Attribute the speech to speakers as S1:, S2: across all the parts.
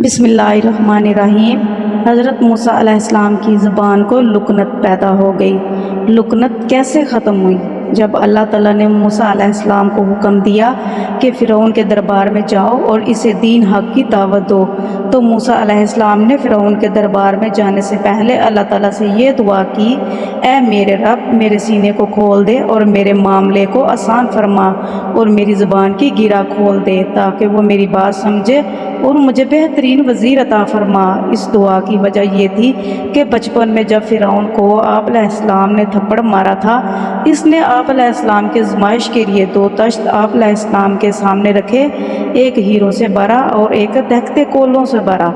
S1: بسم اللہ الرحمن الرحیم۔ حضرت موسیٰ علیہ السلام کی زبان کو لکنت پیدا ہو گئی۔ لکنت کیسے ختم ہوئی؟ جب اللہ تعالیٰ نے موسیٰ علیہ السلام کو حکم دیا کہ فرعون کے دربار میں جاؤ اور اسے دین حق کی دعوت دو، تو موسیٰ علیہ السلام نے فرعون کے دربار میں جانے سے پہلے اللہ تعالیٰ سے یہ دعا کی، اے میرے رب، میرے سینے کو کھول دے اور میرے معاملے کو آسان فرما اور میری زبان کی گرہ کھول دے تاکہ وہ میری بات سمجھے اور مجھے بہترین وزیر عطا فرما۔ اس دعا کی وجہ یہ تھی کہ بچپن میں جب فرعون کو آپ علیہ السلام نے تھپڑ مارا تھا، اس نے آپ علیہ السلام کے آزمائش کے لیے 2 تشت آپ علیہ السلام کے سامنے رکھے، ایک ہیروں سے بھرا اور ایک دہکتے کولوں سے بھرا۔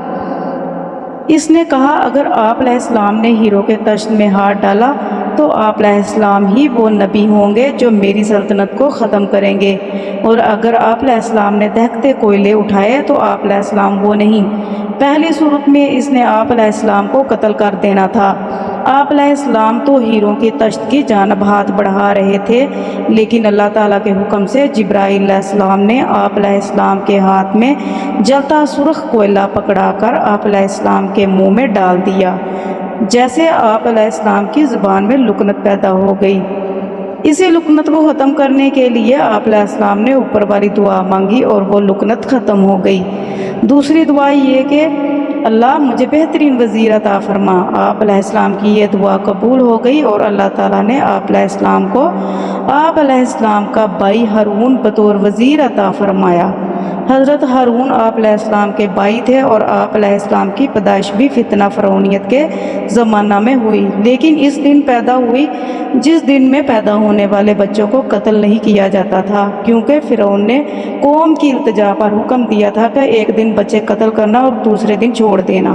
S1: اس نے کہا، اگر آپ علیہ السلام نے ہیروں کے تشت میں ہاتھ ڈالا تو آپ علیہ السلام ہی وہ نبی ہوں گے جو میری سلطنت کو ختم کریں گے، اور اگر آپ علیہ السلام نے دہکتے کوئلے اٹھائے تو آپ علیہ السلام وہ نہیں۔ پہلی صورت میں اس نے آپ علیہ السلام کو قتل کر دینا تھا۔ آپ علیہ السلام تو ہیروں کی تشت کی جانب ہاتھ بڑھا رہے تھے، لیکن اللہ تعالیٰ کے حکم سے جبرائیل علیہ السلام نے آپ علیہ السلام کے ہاتھ میں جلتا سرخ کوئلہ پکڑا کر آپ علیہ السلام کے منہ میں ڈال دیا، جیسے آپ علیہ السلام کی زبان میں لکنت پیدا ہو گئی۔ اسی لکنت کو ختم کرنے کے لیے آپ علیہ السلام نے اوپر والی دعا مانگی اور وہ لکنت ختم ہو گئی۔ دوسری دعا یہ کہ اللہ مجھے بہترین وزیر عطا فرما۔ آپ علیہ السلام کی یہ دعا قبول ہو گئی اور اللہ تعالیٰ نے آپ علیہ السلام کو آپ علیہ السلام کا بھائی ہارون بطور وزیر عطا فرمایا۔ حضرت ہارون آپ علیہ السلام کے بھائی تھے اور آپ علیہ السلام کی پیدائش بھی فتنہ فرعونیت کے زمانہ میں ہوئی، لیکن اس دن پیدا ہوئی جس دن میں پیدا ہونے والے بچوں کو قتل نہیں کیا جاتا تھا، کیونکہ فرعون نے قوم کی التجا پر حکم دیا تھا کہ ایک دن بچے قتل کرنا اور دوسرے دن چھوڑ دینا۔